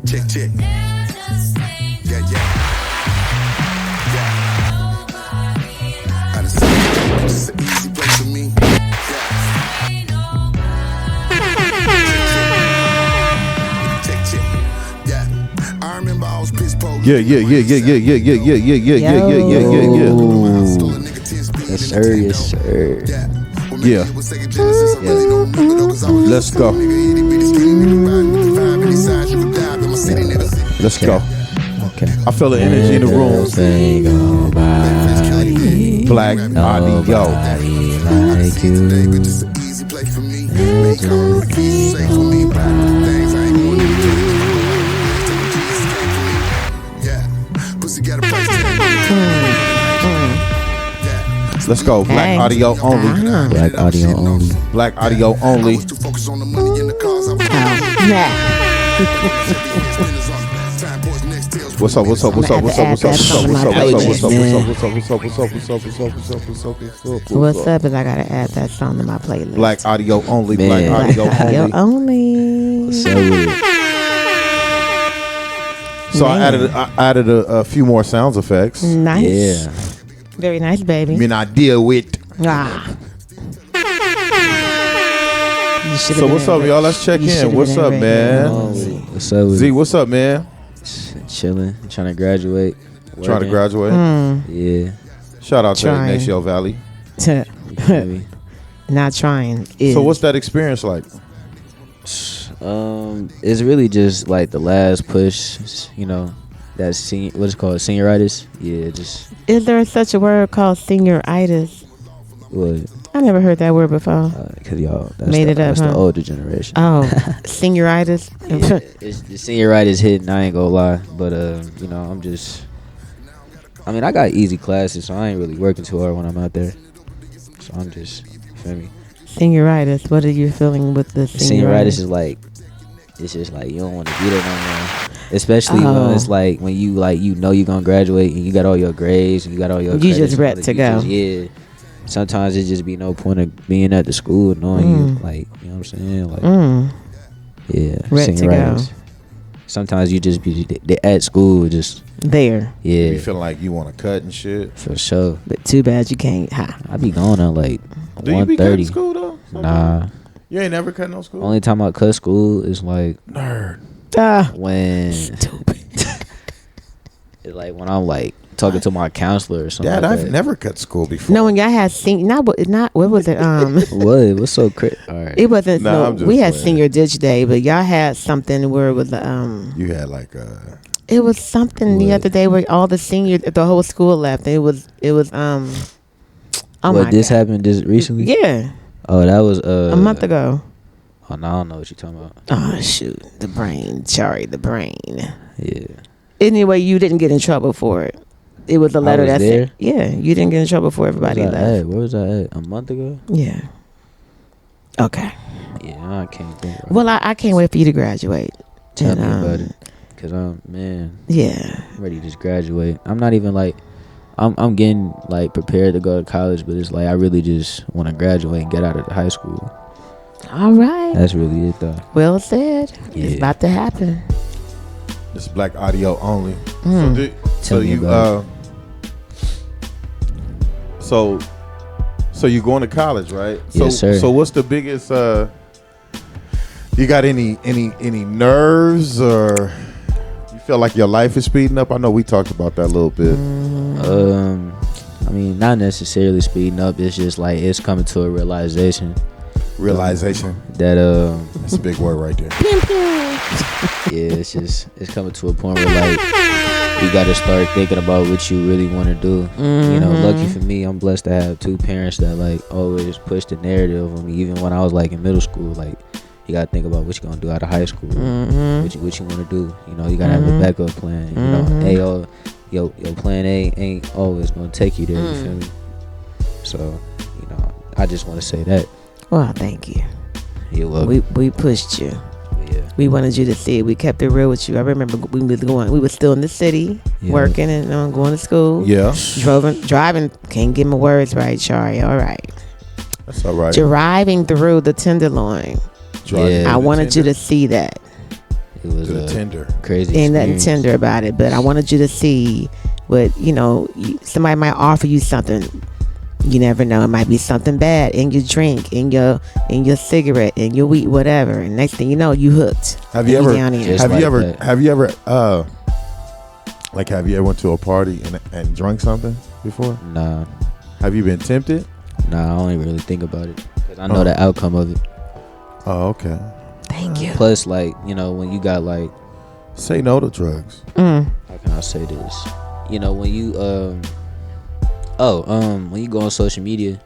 Check, check. Yeah, yeah. I done seen it. It's an easy place for me. Check, check. Yeah. I remember I was piss poor. Yeah. Yes, sir. Yes, sir. Yeah. Let's go. Let's go. Okay. I feel the energy in the room. Black audio. Like Let's go. Black audio only. Black audio only. Black audio only. What's up? What's up? What's up? What's up? What's up? What's up? What's up? What's up? What's up? What's up? What's up? What's up? What's up? What's up? What's up? What's up? What's up is I gotta add that song to my playlist. Black audio only. Black audio only. only. What's up with it? So I added a few more sounds effects. Nice. Yeah. Very nice, baby. I mean, I deal with. So what's up, y'all? Let's check in. What's up, man? What's up with Z, what's up, man? Chilling, trying to graduate. Trying to graduate? Yeah. Shout out to Ignacio Valley. Not trying. So what's that experience like? It's really just like the last push, you know, that's what's it called, senioritis. Yeah, just. Is there such a word called senioritis? What? I never heard that word before. Cause y'all that's made it up. That's huh? the older generation. Oh, senioritis. Yeah, it's the senioritis hitting. I ain't gonna lie, but you know, I mean, I got easy classes, so I ain't really working too hard when I'm out there. So I'm just, you feel me? Senioritis. What are you feeling with the senioritis? Is like, it's just like you don't want to be there no more. Especially when it's like when you know you're gonna graduate and you got all your grades and you got all your. You just ready to go. Yeah. Sometimes it just be no point of being at the school knowing you, like, you know what I'm saying? Like, yeah, ready to go. Sometimes you just be at school, just there. Yeah, you feel like you want to cut and shit. For sure. But too bad you can't. I be going on like 1:30. Do you be cutting school though? Nah. You ain't never cut no school. Only time I cut school is like nerd. When stupid. It's like when I'm like talking to my counselor or something. Dad, like I've that. never cut school before. No, when y'all had not what was it? What's so crazy? All right. It wasn't. Nah, no, we had senior ditch day, but y'all had something where it was You had like It was something the other day where all the senior, the whole school left. It was. Oh what, this happened just recently? Yeah. Oh, that was a month ago. Oh, no, I don't know what you're talking about. Oh shoot, the brain, the brain. Yeah. Anyway, you didn't get in trouble for it. It was a letter that said, yeah, you didn't get in trouble for everybody left. Where was I at? A month ago? Yeah. Okay. Yeah, I can't think. Right. Well, I can't wait for you to graduate. Tell me about it, cause yeah, I'm ready to just graduate. I'm not even like, I'm getting like prepared to go to college, but it's like I really just want to graduate and get out of the high school. All right. That's really it, though. Well said. Yeah. It's about to happen. It's black audio only. So you going to college, right? Yes, sir. So what's the biggest? You got any nerves, or you feel like your life is speeding up? I know we talked about that a little bit. I mean, not necessarily speeding up. It's just like it's coming to a realization. That that's a big word right there. Yeah, it's coming to a point where like you got to start thinking about what you really want to do. You know, lucky for me, I'm blessed to have two parents that like always push the narrative on me. Even when I was like in middle school, like you got to think about what you're gonna do out of high school, what you want to do. You know, you gotta have a backup plan. You know, your plan A ain't always gonna take you there. You feel me? So, you know, I just want to say that. Well, thank you. You're welcome. We pushed you. Yeah. We wanted you to see it. We kept it real with you. I remember we were still in the city, working and going to school. Yeah. Driving, can't get my words right, Shari. All right. That's all right. Driving through the Tenderlion. Yeah. I wanted you to see that. It was to the tender. crazy. Ain't nothing experience. tender about it. But I wanted you to see what somebody might offer you something. You never know. It might be something bad in your drink, in your cigarette, in your weed, whatever. And next thing you know, you hooked. Have you ever? Down here. Just Have like you ever? that. Have you ever? Have you ever went to a party and drunk something before? Nah, Have you been tempted? I don't even really think about it because I know the outcome of it. Oh, okay. Thank you. Plus, like, when you got like, Say no to drugs. how can I say this? When you when you go on social media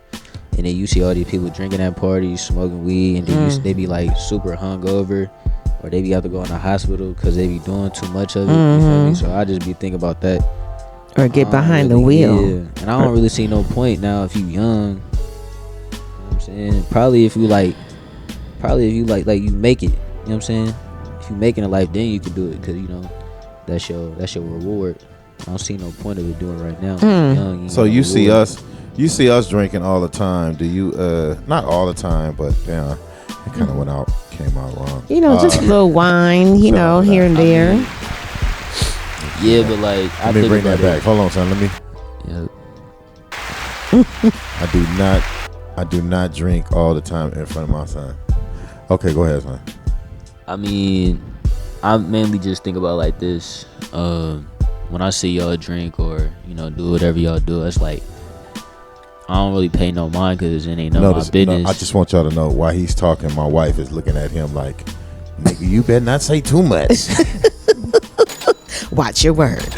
and then you see all these people drinking at parties, smoking weed, and then they be like super hungover, or they be have to go in the hospital because they be doing too much of it. You feel me? So I just be thinking about that. Or get I don't behind the really- wheel. Yeah. And I don't really see no point now if you young. You know what I'm saying? Probably if you like you make it. You know what I'm saying? If you making a life, then you can do it because that's your reward. I don't see no point of it doing right now. Young, So got you a see reward. us drinking all the time. Do you? Not all the time, but yeah, it kind of came out wrong. Just a little wine, something like here that. and there. Yeah, but like I Let me think bring that about back. Hold on, son. Let me. Yeah. I do not drink all the time in front of my son. Okay, go ahead, son. I mean, I mainly just think about like this. When I see y'all drink or do whatever y'all do, it's like I don't really pay no mind because it ain't none of my business. I just want y'all to know why he's talking. My wife is looking at him like, nigga, you better not say too much. Watch your words.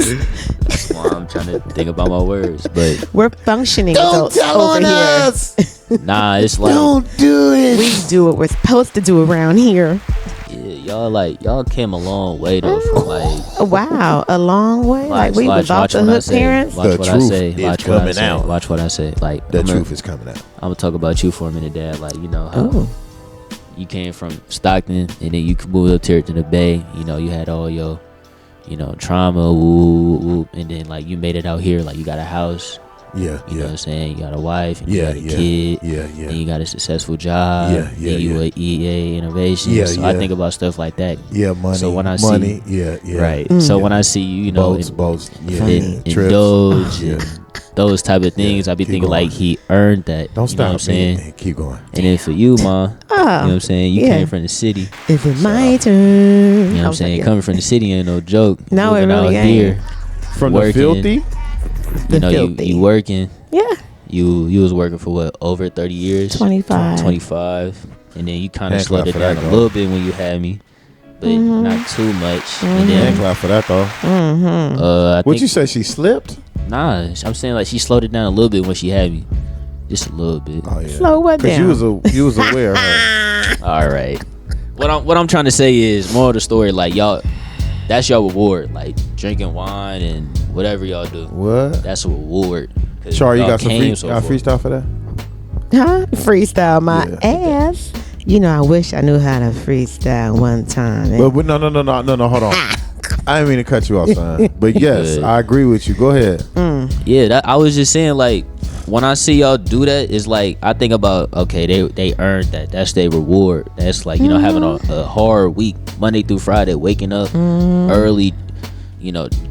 Well, I'm trying to think about my words, but We're functioning Don't adults tell over on here. us. nah, it's like Don't do it. We do what we're supposed to do around here. yeah, y'all came a long way though from like. Oh, wow, a long way. Like we was off the what I hook say. parents. Watch The what I truth say. is Watch what I coming say. out. Watch what I say. Like The I'm truth is coming out. gonna talk about you for a minute, Dad. Like how Oh, you came from Stockton and then you moved up to the Bay. You had all your trauma, and then like you made it out here. Like you got a house. Yeah, You know what I'm saying? You got a wife, and Yeah, you got a yeah, kid, yeah. and you got a successful job, Yeah, and you a EA innovation. Yeah, so yeah. I think about stuff like that. Yeah, money. So when I money, see- yeah. Right. Mm. So Yeah. when I see you, boats, yeah, in trips. Doge Yeah. and those type of things, I be keep thinking going. like he earned that. Don't you know what I'm stop me. saying? Keep going. And then for you, Ma, you know what I'm saying? You yeah. came from the city. is it my turn? You know what I'm saying? Yeah. Coming from the city ain't no joke. No, it Moving really out ain't. here, From working, the filthy? The you filthy. working. Yeah, You was working for what, over 30 years? 25. 25. And then you kind of Hand slowed clap it for down that, a dog. little bit when you had me, but not too much. And Man, then clap for that though. I What think you say? She slipped? nah, I'm saying like she slowed it down a little bit when she had me, just a little bit. Oh yeah. Slow what Because down? you was aware. Huh? All right. What I'm trying to say is more of the story. Like y'all, that's your reward. Like drinking wine and whatever y'all do. What? That's a reward. 'Cause Char, you y'all got some came so far. freestyle for that? Huh? Freestyle my Yeah. ass. I wish I knew how to freestyle one time. But no, hold on. I didn't mean to cut you off, son. But yes, Good. I agree with you. Go ahead. Yeah, I was just saying like when I see y'all do that, it's like I think about okay, they earned that. That's their reward. That's like having a hard week, Monday through Friday, waking up early,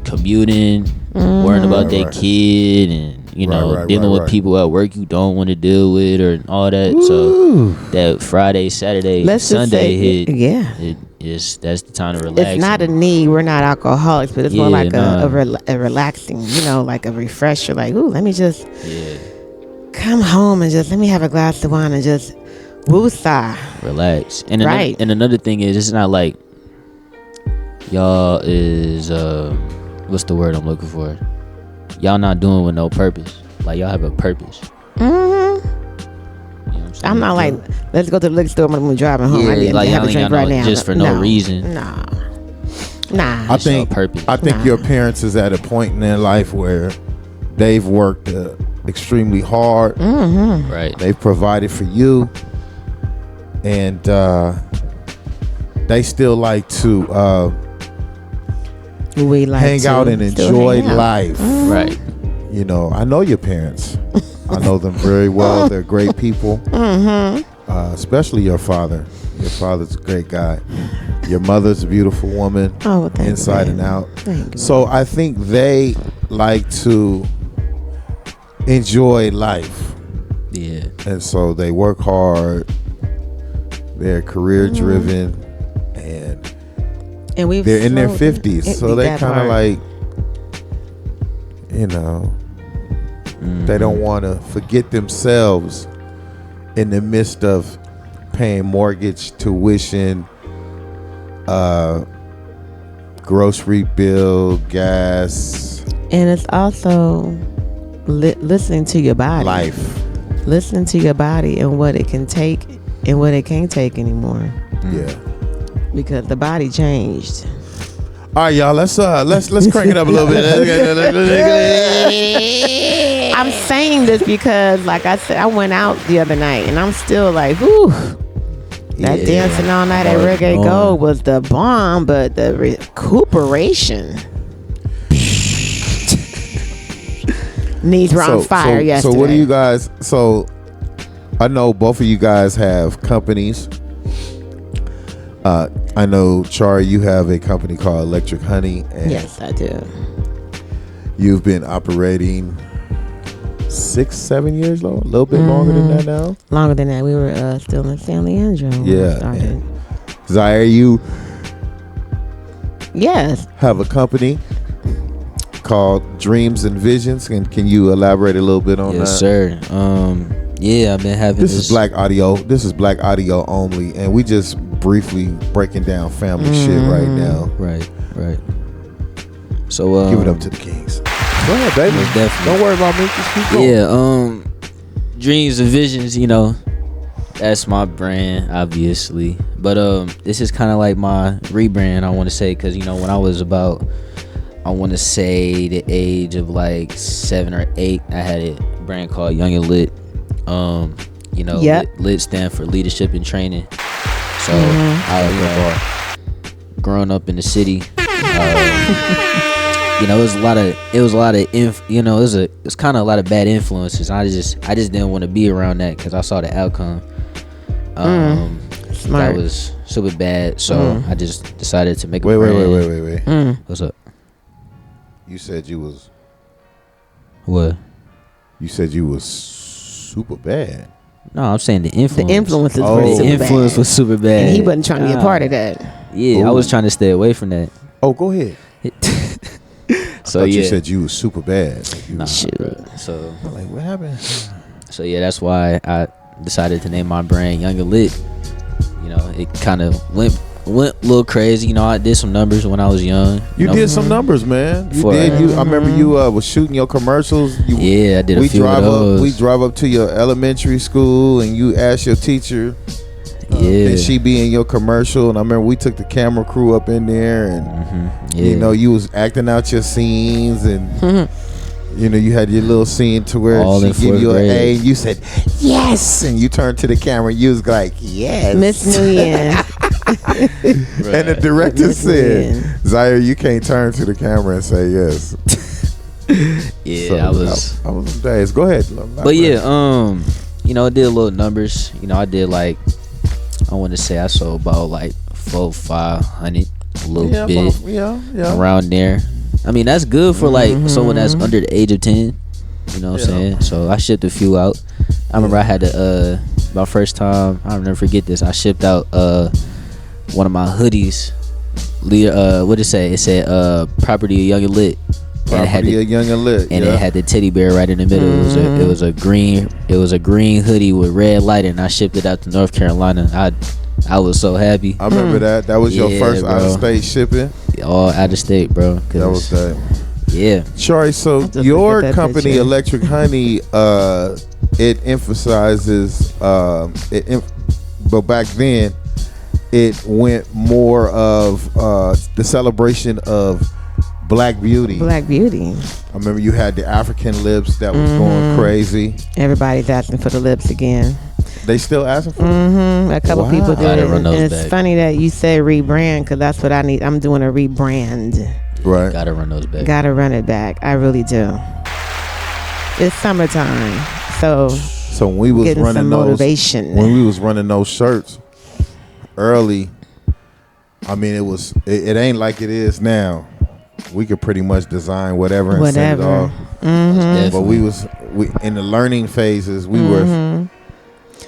commuting, worrying about their Right. kid, and Right, dealing with right. people at work you don't want to deal with, or all that. So that Friday, Saturday, Let's just Sunday say, hit. yeah. That's the time to relax. It's not a need. We're not alcoholics, but it's more Yeah, like nah. a relaxing, like a refresher. Like, ooh, let me just Yeah, come home and just let me have a glass of wine and just woosah. relax. And Right. another thing is, it's not like y'all is what's the word I'm looking for? Y'all not doing with no purpose. Like y'all have a purpose. hmm You know what I'm saying? I'm not like, let's go to the liquor store when we're driving home. I Yeah, need to like have y'all a ain't drink got right no- now. just for no reason. Nah. I It's your think purpose. Nah. your parents is at a point in their life where they've worked extremely hard. Right. They've provided for you, and they still like to We like hang to out and still enjoy hang out. life. Right. I know your parents. I know them very well. They're great people. Especially your father. Your father's a great guy. Your mother's a beautiful woman, Oh, well, thank inside you, and man. out. Thank you. So I think they like to enjoy life, Yeah. and so they work hard. They're career driven, And we've they're in their slowed- 50s, so they that kind of part. like, you know, they don't want to forget themselves in the midst of paying mortgage, tuition, grocery bill, gas, And it's also listening to your body. life. Listening to your body and what it can take and what it can't take anymore. Yeah. Because the body changed. All right, y'all. Let's crank it up a little bit. I'm saying this because, like I said, I went out the other night and I'm still like, whew. That Yeah. dancing all night at Hard Reggae on. Gold was the bomb, but the recuperation. Knees were on fire yesterday. So what do you guys? So I know both of you guys have companies. I know, Chari, you have a company called Electric Honey, and Yes, I do. you've been operating 6-7 years long, a little bit longer than that now. Longer than that, we were still in San Leandro when we Yeah, started. and Zaire, you Yes. have a company called Dreams and Visions, and can you elaborate a little bit on Yes, that? sir. Yeah, I've been having This is black audio. This is black audio only, and we just briefly breaking down family shit right now. Right. So Give it up to the kings. Go ahead, baby. most definitely. Don't worry about me. Just keep going. Yeah, dreams and visions, you know, that's my brand, obviously. But this is kind of like my rebrand, I want to say, because, you know, when I was about, I want to say the age of like 7 or 8, I had a brand called Young and Lit. You know, Yep. lit stand for leadership and training. So I growing up in the city, you know, it was a lot of you know, it was kind of a lot of bad influences. I just didn't want to be around that because I saw the outcome. Smart. That was super bad. So I just decided to make a Wait. brand. What's up? You said you was What? super bad. No, I'm saying the influence. The influences Oh. were The super influence bad. was super bad. And he wasn't trying to be a part of that. Yeah, I was trying to stay away from that. Oh, go ahead. So Thought yeah. you said you was super bad. Nah, Shoot. bro. So Like, what happened? So yeah, that's why I decided to name my brand Young and Lit. You know, it kind of went a little crazy. You know, I did some numbers when I was young. You know? did some numbers, man. You For- did. I remember you was shooting your commercials. Yeah, I did we a few drive of up. those. We drive up to your elementary school, and you asked your teacher, Yeah. can she be in your commercial? And I remember we took the camera crew up in there, and Yeah. you know, you was acting out your scenes, and you know, you had your little scene to where All she in give fourth you an grade. A, and you said yes, and you turned to the camera, and you was like yes, Miss Nguyen. and the director Miss said, Nguyen. Zaire, you can't turn to the camera and say yes. Yeah, So, I was. I was some days. Go ahead. But yeah, you know, I did a little numbers. You know, I did like, I want to say I sold about like 400-500, a little bit yeah. around there. I mean, that's good for like someone that's under the age of 10. You know what I'm saying? So I shipped a few out. I remember I had to my first time, I'll never forget this. I shipped out one of my hoodies. What did it say? It said property of Young and Lit. And it had Property the, of Young and Lit. and yeah. it had the teddy bear right in the middle. It was a green hoodie with red light, and I shipped it out to North Carolina. I was so happy. I remember that. That was your Yeah, first bro. out of state shipping. All out of state, bro. That was that. Yeah. Shari, so just your look at that company, picture. Electric Honey, it emphasizes, but back then, it went more of the celebration of Black beauty. Black Beauty. I remember you had the African lips that was going crazy. Everybody's asking for the lips again. They still asking for A couple Wow. people did. Gotta run And those it's back. funny that you say rebrand because that's what I need. I'm doing a rebrand. Right. Gotta run those back. Gotta run it back. I really do. It's summertime, so So when we was getting running some those, motivation. when we was running those shirts early, I I mean, it ain't like it is now. We could pretty much design whatever and send it off. But we in the learning phases. We were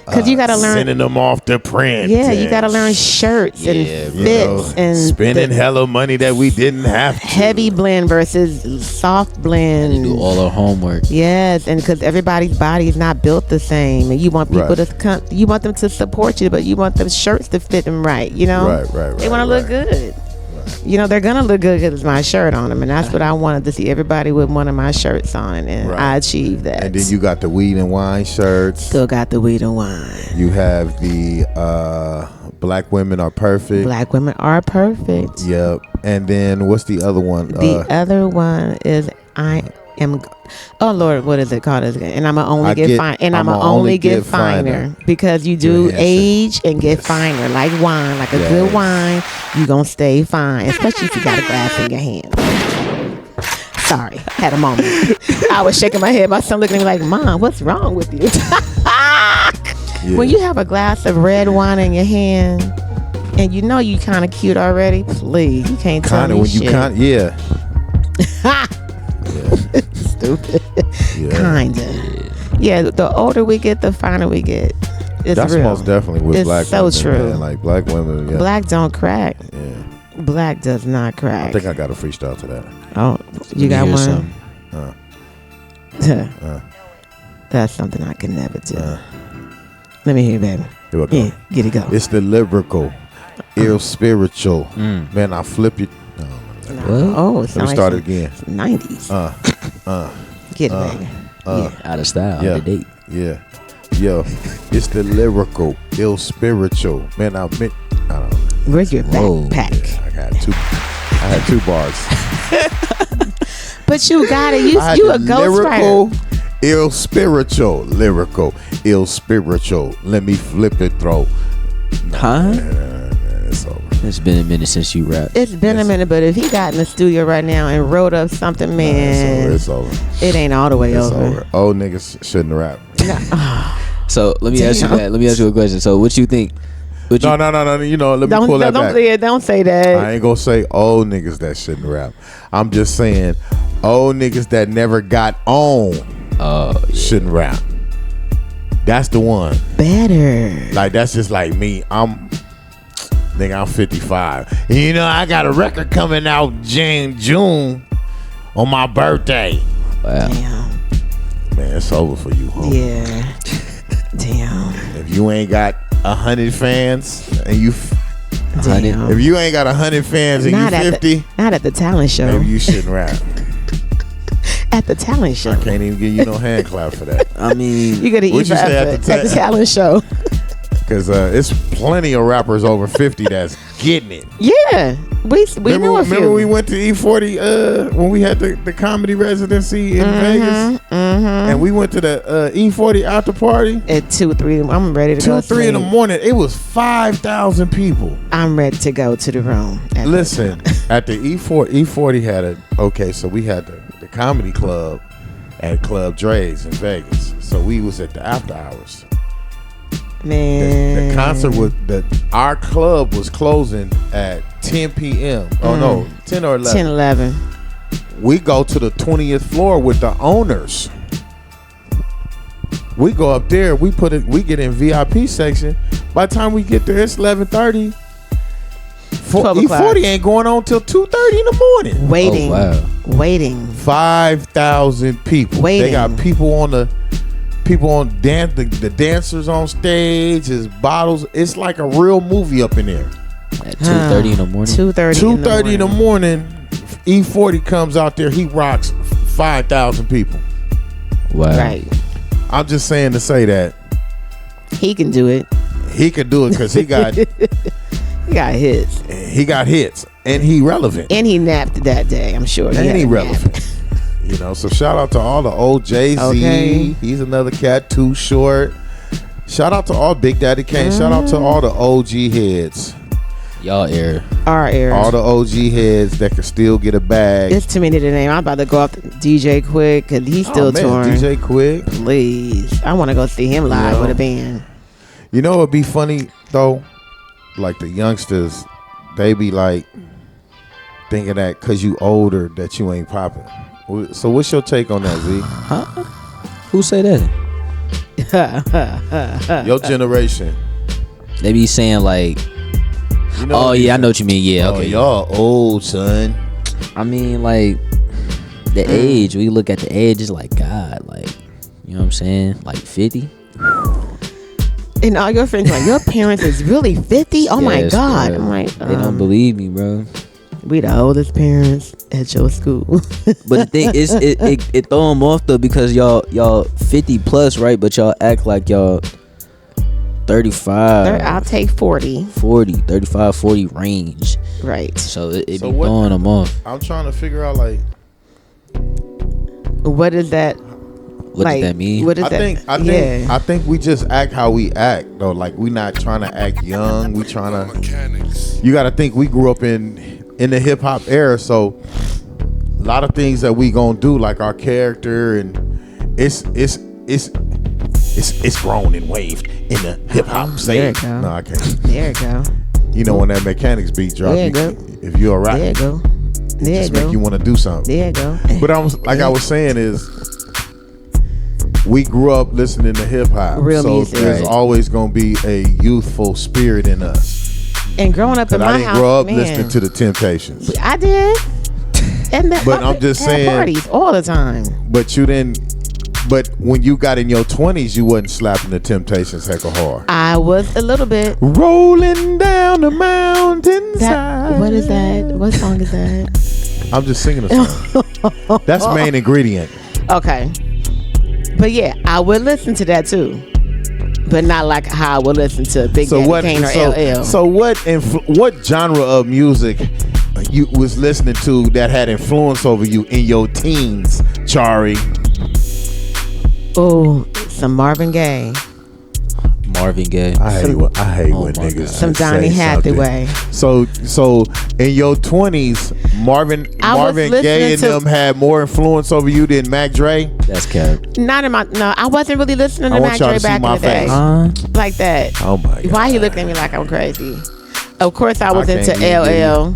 because you got to learn sending them off to print. Yeah, you got to learn shirts and fits and spending hella money that we didn't have to. Heavy blend versus soft blend. And do all our homework. Yes, and because everybody's body is not built the same, and you want people to come, you want them to support you, but you want them shirts to fit them right. You know, right. They want to look good. You know, they're gonna look good because it's my shirt on them, and that's what I wanted to see. Everybody with one of my shirts on, and I achieved that. And then you got the weed and wine shirts. Still got the weed and wine. You have the Black Women Are Perfect. Black Women Are Perfect. Yep. And then what's the other one? The other one is I am. Oh Lord, what is it called again? And I'ma only get fine. And I'ma only get finer because you do age and get finer, like wine, like a good wine. You gonna stay fine, especially if you got a glass in your hand. Sorry, had a moment. I was shaking my head. My son looking at me like, "Mom, what's wrong with you?" When you have a glass of red wine in your hand, and you know you kind of cute already, please, you can't tell me shit. Stupid. Kinda. Yeah, the older we get, the finer we get. That's real. Most definitely with black women. It's so true. Man. Like black women. Yeah. Black don't crack. Yeah. Black does not crack. I think I got a freestyle to that. Oh, you got one? Something. That's something I can never do. Let me hear, baby. Here we go. Yeah, get it go. It's the lyrical, ill spiritual. Man, I flip you. Oh, let me start it again. 90s. Get it, baby. Out of style, out of date. Yeah. Yo, it's the lyrical, ill spiritual. Man, I don't know. Where's your backpack? Yeah, I had two bars. But you got it. You a ghostwriter. Ill spiritual, lyrical, ill spiritual. Let me flip it, throw. It's over. It's been a minute since you rapped. It's been a minute, but if he got in the studio right now and wrote up something, man, it's over. It ain't all the way over. Old niggas shouldn't rap. So let me ask you that. Let me ask you a question. So what you think? No. You know, let me pull that back. Don't say that. I ain't gonna say old niggas that shouldn't rap. I'm just saying old niggas that never got on shouldn't rap. That's the one. Better. Like that's just like me. I'm 55. You know, I got a record coming out June on my birthday. Wow. Damn. Man, it's over for you, homie. Yeah. Damn. If you ain't got 100 fans and you, Damn. if you ain't got 100 fans and you 50, not at the talent show. maybe you shouldn't rap. At the talent show. I can't even give you no hand clap for that. I mean, you gotta eat at the talent show. Because it's plenty of rappers over 50 that's getting it. Yeah. We know a few. Remember we went to E40 when we had the comedy residency in Vegas? And we went to the E40 after party? At 2 or 3, I'm ready to go. 2 or 3 in the morning. It was 5,000 people. I'm ready to go to the room. Listen, at the E40 had so we had the comedy club at Club Dre's in Vegas. So we was at the after hours. Man, the concert our club was closing at 10 p.m. Oh no, 10 or 11. 10, 11. We go to the 20th floor with the owners. We go up there. We get in VIP section. By the time we get there, it's 11:30. E40 ain't going on till 2:30 in the morning. Waiting. Oh, wow. Waiting. 5,000 people. Waiting. They got people on the dancers on stage, his bottles. It's like a real movie up in there. At 2:30 in the morning. 2:30 in the morning. E40 comes out there. He rocks 5,000 people. Wow. Right. I'm just saying to say that he can do it. He can do it because he got he got hits. He got hits, and he relevant. And he napped that day. I'm sure. And he relevant. You know, so shout out to all the old Jay-Z. Okay. He's another cat, Too Short. Shout out to all Big Daddy Kane. Shout out to all the OG heads. Y'all air. Our air. All the OG heads that can still get a bag. It's too many to name. I'm about to go off to DJ Quick because he's still touring. DJ Quick. Please. I want to go see him live with a band. You know what would be funny, though? Like the youngsters they be like thinking that because you older that you ain't popping. So what's your take on that, Z? Huh? Who say that? Your generation. They be saying like, You know oh yeah, I know what you mean. Yeah, Oh, okay. y'all old, son. I mean, like the age. We look at the age, it's like God, like you know what I'm saying, like 50. And all your friends are like, your parents is really 50? Oh my Yes, God. bro. I'm like, They don't believe me, bro. we the oldest parents at your school. But the thing is, it throw them off though, because y'all 50 plus, right? But y'all act like y'all 35. I'll take 40. 40, 35, 40 range. Right. So it be So what- throwing them off. I'm trying to figure out like. What is that? What does that mean? What is I that? think think we just act how we act though. Like we not trying to act young. We trying to. Mechanics. You got to think we grew up in the hip hop era, so a lot of things that we gonna do, like our character, and it's grown and waved in the hip hop There stage. you go. No, I can't. There you go. You know when that mechanics beat drop, There you go. if you're a rapper, There you go. it There you just go. make you want to do something. There you go. But I was saying is, we grew up listening to hip hop, Real so music. there's Right. always gonna be a youthful spirit in us. And growing up in Cause my I didn't house, grow up man, listening to the Temptations, I did. And But I'm just had saying- parties all the time. but you didn't. But when you got in your 20s, you wasn't slapping the Temptations heck hard. I was a little bit. Rolling down the mountainside. That, what is that? What song is that? I'm just singing a song. That's main ingredient. Okay. But yeah, I would listen to that too. But not like how I would listen to Big So Daddy what? Kane or So, LL. so what genre of music you was listening to that had influence over you in your teens, Chari? Oh, some Marvin Gaye. Marvin Gaye. I hate when Oh my niggas God. Some say Donny something. Hathaway. So in your 20s, Marvin I was Gaye and listening to- them had more influence over you than Mac Dre. That's cap. Not in my, no, I wasn't really listening I to want Mac y'all Dre to see back in my the day. face. Like that. Oh my God. Why he looking at me like I'm crazy? Of course I was I into can't even hear LL.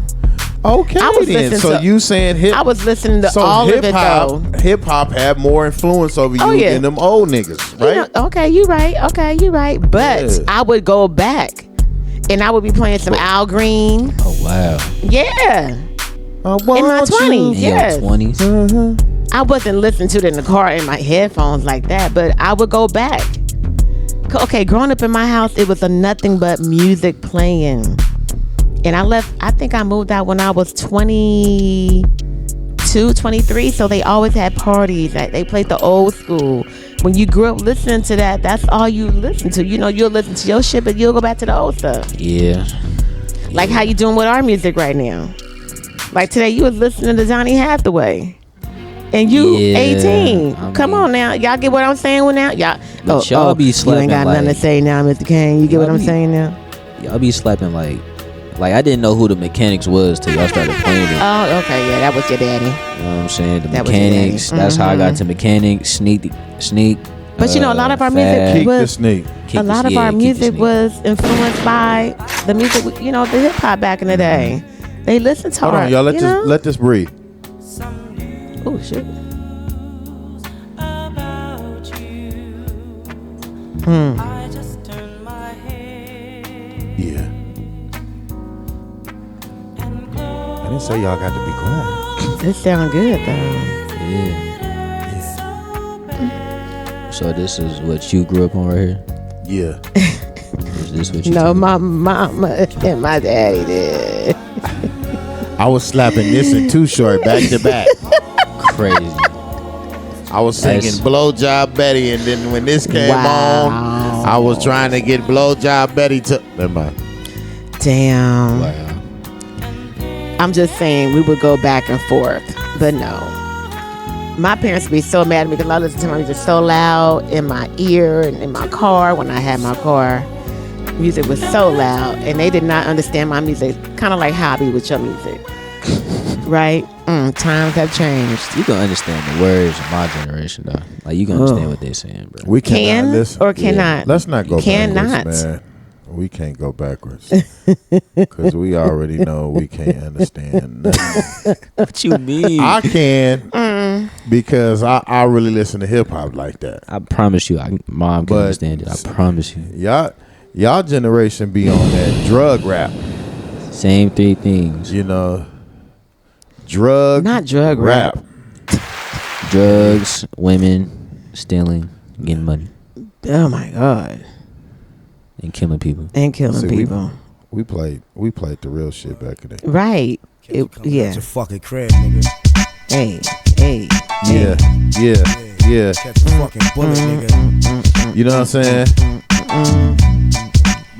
Okay, I was then. listening So to- you saying hip? I was listening to so all of it though. hip hop had more influence over you Oh, yeah. than them old niggas, You right? know, okay, you right. Okay, you right. But Yeah. I would go back and I would be playing some Al Green. Oh wow. Yeah. In In my 20s. In Yes. your 20s. I wasn't listening to it in the car in my headphones like that, but I would go back. Okay, growing up in my house, it was a nothing but music playing. And I think I moved out when I was 22, 23, so they always had parties. They played the old school. When you grew up listening to that, that's all you listen to. You know, you'll listen to your shit, but you'll go back to the old stuff. Yeah. Like how you doing with our music right now. Like today, you was listening to Johnny Hathaway. And you Yeah, 18. I Come mean- on now. Y'all get what I'm saying with now? But y'all be you slapping ain't got nothing to like- say now, Mr. Kane. You get what Y'all I'm be- saying now? Y'all be slapping like I didn't know who the Mechanics was till y'all started playing it. Oh, okay. Yeah, that was your daddy. You know what I'm saying? The That was your Mechanics. daddy. That's how I got to Mechanics. Sneak. But you know, a lot of our music Keep the was sneak. a lot of our music was influenced by the music, you know, the hip hop back in the day. They listened to Hold our, on, y'all. you know? Let this breathe. Oh shit. Yeah. I didn't say y'all got to be quiet. This sound good though. Yeah. So this is what you grew up on right here? Yeah. Is this what you No, told me? my mama and my daddy did. I was slapping this and Too Short back to back. Crazy. I was singing That's- Blowjob Betty, and then when this came on, I was trying to get Blowjob Betty to. Never mind. Damn. Wow. I'm just saying we would go back and forth, but no. My parents would be so mad at me because I listened to my music so loud in my ear and in my car when I had my car. Music was so loud, and they did not understand my music. Kind of like hobby with your music, right? Times have changed. You can understand the words of my generation though. Like you can understand what they're saying, bro. We Can cannot listen. or cannot? Let's not go Cannot. backwards, man. We can't go backwards because we already know we can't understand nothing. What you mean? I can because I really listen to hip hop like that. I promise you, Mom can understand it. I promise you. Y'all generation be on that drug rap. Same three things. You know, not drug rap. Drugs, women, stealing, getting money. Oh my God. And killing people. People. We played the real shit back in the day. Right. Yeah. Your fucking crib, nigga. Hey. Yeah. Catch a fucking bullet, nigga. You know what I'm saying?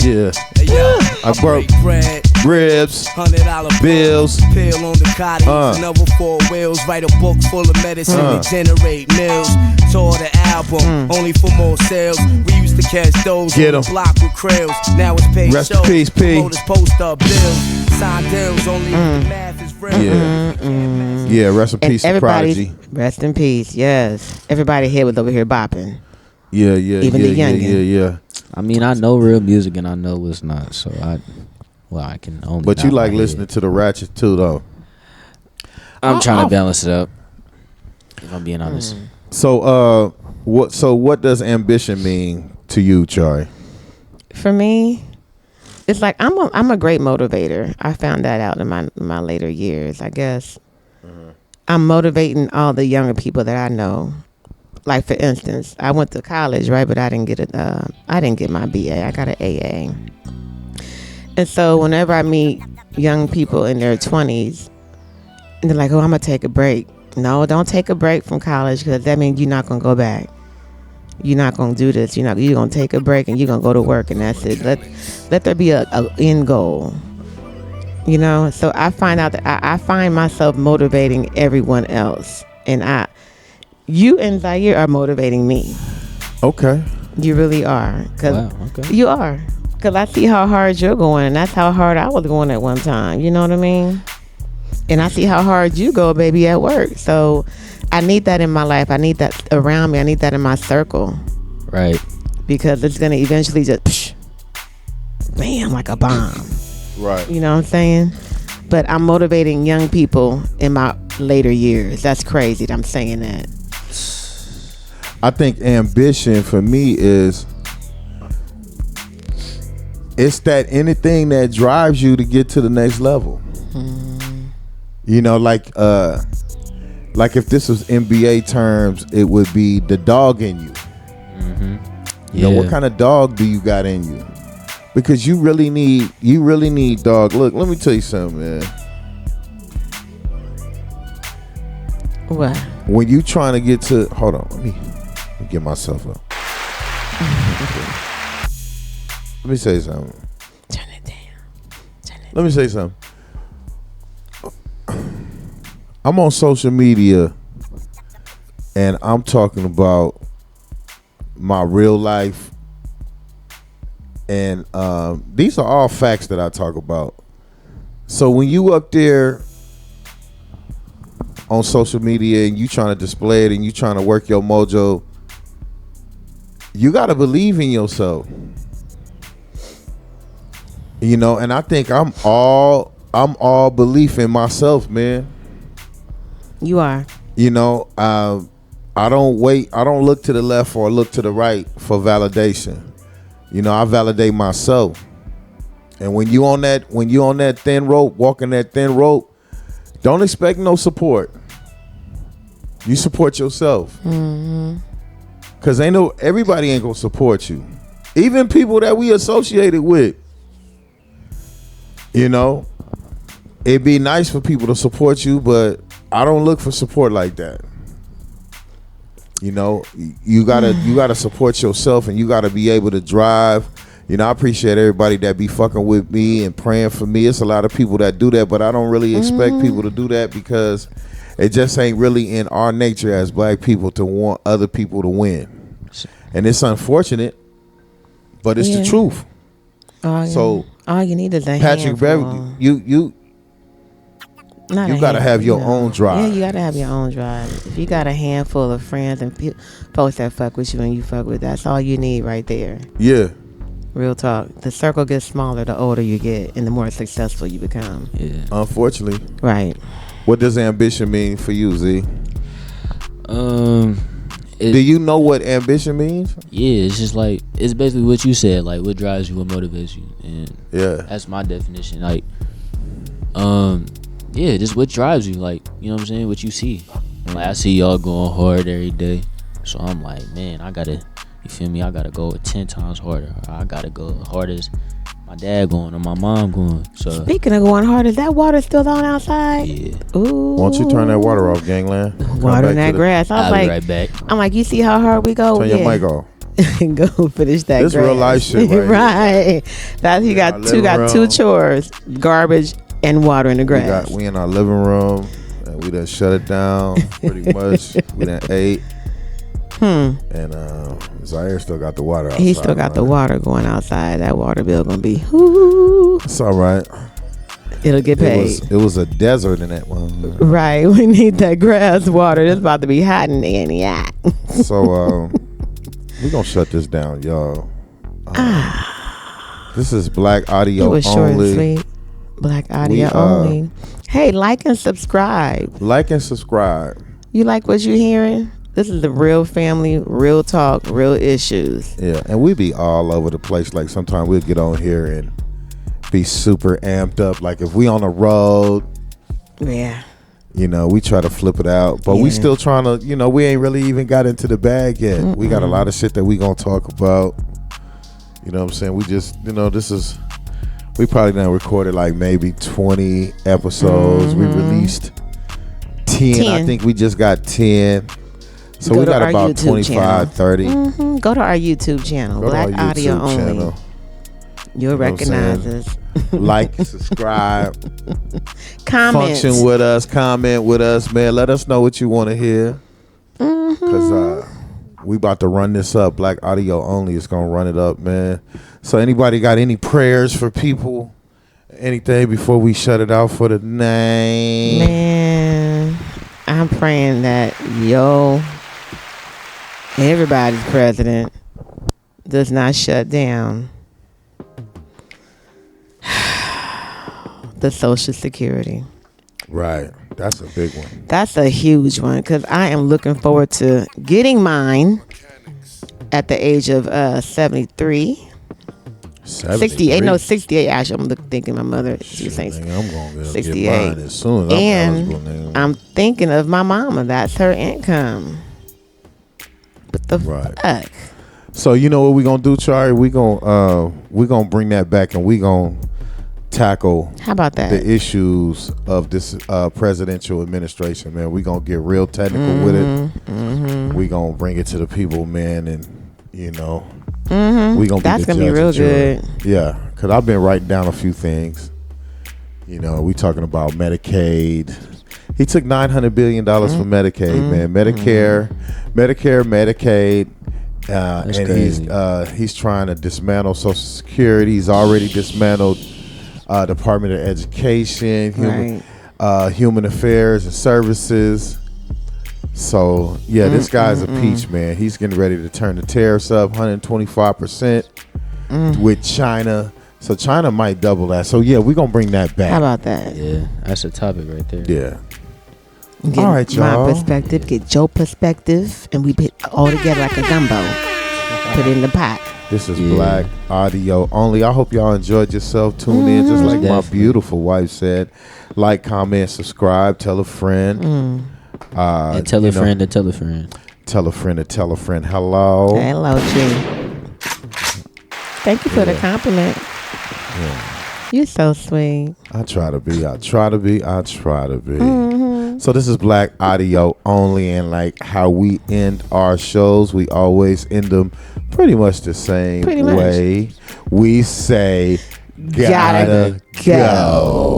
Yeah. Hey, yo, I broke bread, ribs, $100 bills. Pill on the cottage, another 4 wheels. Write a book full of medicine to generate meals. Tore the album, only for more sales. We used to catch those Get on 'em. the block with krills. Now it's paid Rest in shows. peace, P. Promoters post up bills. Sign deals, only if the math is real. Yeah, rest in peace, to Prodigy. Rest in peace. Yes. Everybody here was over here bopping. Yeah. Even the youngin'. Yeah. I mean, I know real music and I know what's not. So I can only. But you nod like my listening head. to the ratchet too, though. I'm trying to balance it up. If I'm being honest. So, what does ambition mean to you, Chari? For me, it's like I'm a great motivator. I found that out in my later years, I guess. I'm motivating all the younger people that I know. Like, for instance, I went to college, right? But I didn't get my BA. I got an AA. And so whenever I meet young people in their 20s, and they're like, "Oh, I'm gonna take a break." No, don't take a break from college, because that means you're not gonna go back. You're not gonna do this. You're gonna take a break and you're gonna go to work, and that's it. Let there be a end goal. You know. So I find out that I find myself motivating everyone else, and you and Zaire are motivating me. Okay. You really are. Wow. Okay. You are. Because I see how hard you're going, and that's how hard I was going at one time. You know what I mean? And I see how hard you go, baby, at work. So I need that in my life. I need that around me. I need that in my circle. Right. Because it's going to eventually just, bam, like a bomb. Right. You know what I'm saying? But I'm motivating young people in my later years. That's crazy that I'm saying that. I think ambition for me is it's that anything that drives you to get to the next level. You know, like if this was NBA terms, it would be the dog in you. You know, what kind of dog do you got in you? Because you really need dog. Look, let me tell you something, man. What? When you trying to get to, hold on, let me get myself up. Let me say something. Turn it down. Let me say something. I'm on social media and I'm talking about my real life, and these are all facts that I talk about. So when you up there on social media and you trying to display it and you trying to work your mojo, you got to believe in yourself. You know, and I think I'm all belief in myself, man. You are. You know, I don't look to the left or look to the right for validation. You know, I validate myself. And when you on that thin rope, walking that thin rope, don't expect no support. You support yourself. Cause everybody ain't gonna support you. Even people that we associated with. You know, it'd be nice for people to support you, but I don't look for support like that. You know, you gotta support yourself, and you gotta be able to drive. You know, I appreciate everybody that be fucking with me and praying for me. It's a lot of people that do that, but I don't really expect people to do that because it just ain't really in our nature as black people to want other people to win. And it's unfortunate, but it's the truth. So all you need is a Patrick Beverly, you gotta have your own drive. Yeah, you gotta have your own drive. If you got a handful of friends and folks that fuck with you and you fuck with, that's all you need right there. Yeah. Real talk. The circle gets smaller the older you get and the more successful you become. Yeah. Unfortunately. Right. What does ambition mean for you, Z? Do you know what ambition means? Yeah, it's just like, it's basically what you said, like what drives you, what motivates you, and that's my definition. Like, yeah, just what drives you, like, you know what I'm saying, what you see. Like, I see y'all going hard every day, so I'm like, man, I gotta, you feel me? I gotta go 10 times harder. Or I gotta go hard as my dad going or my mom going. So speaking of going hard, is that water still on outside? Yeah. Ooh. Why don't you turn that water off, gangland? Water in that grass. I'll be right back. I'm like, you see how hard we go? Turn your mic off. Go finish that. This grass. real life shit, right? That he got two chores: garbage and water in the grass. We in our living room, and we done shut it down pretty much. We done ate. And Zaire still got the water outside. He still got the water going outside. That water bill gonna be whoo. It's all right. It'll get paid. It was a desert in that one. Right. We need that grass water. It's about to be hot in there. Yeah. So we're gonna shut this down, y'all. This is Black Audio It was Only. short and sweet. Black Audio Only. Hey, like and subscribe. Like and subscribe. You like what you're hearing? This is the real family, real talk, real issues. Yeah, and we be all over the place. Like sometimes we'll get on here and be super amped up. Like if we on the road, yeah, you know, we try to flip it out. But we still trying to, you know, we ain't really even got into the bag yet. We got a lot of shit that we gonna talk about. You know what I'm saying? We just, you know, we probably done recorded like maybe 20 episodes. We released 10. I think we just got 10. So we got about 25, 30. Go to our YouTube channel, Black Audio Only. You'll recognize us. Like, subscribe, comment with us, man. Let us know what you want to hear. Because we about to run this up. Black Audio Only is going to run it up, man. So anybody got any prayers for people? Anything before we shut it out for the night? Man, I'm praying that everybody's president does not shut down the Social Security. Right. That's a big one. That's a huge one because I am looking forward to getting mine at the age of 73. 68. No, 68. Actually, I'm thinking my mother. She was saying I'm going to 68. get mine as soon as and I'm eligible. I'm thinking of my mama. That's her income. What the fuck? So you know what we gonna do, Charlie? We gonna bring that back and we gonna tackle how about that the issues of this presidential administration, man. We gonna get real technical with it. We gonna bring it to the people, man, and you know, we gonna that's be gonna be real good. Yeah, because I've been writing down a few things. You know, we talking about Medicaid. He took $900 billion for Medicaid, man. Medicare, Medicaid. And he's trying to dismantle Social Security. He's already dismantled Department of Education, Human Affairs and Services. So yeah, this guy's a peach, man. He's getting ready to turn the tariffs up 125% with China. So China might double that. So yeah, we're gonna bring that back. How about that? Yeah, that's a topic right there. Yeah. Get all right, y'all. My perspective, get your perspective, and we put all together like a gumbo. Put it in the pot. This is Black Audio Only. I hope y'all enjoyed yourself. Tune in, just like my beautiful wife said. Like, comment, subscribe, tell a friend. And tell a friend to tell a friend. Tell a friend to tell a friend. Hello. Hello, G. Thank you for the compliment. Yeah. You're so sweet. I try to be. So this is Black Audio Only, and like how we end our shows, we always end them pretty much the same way. We say, gotta go.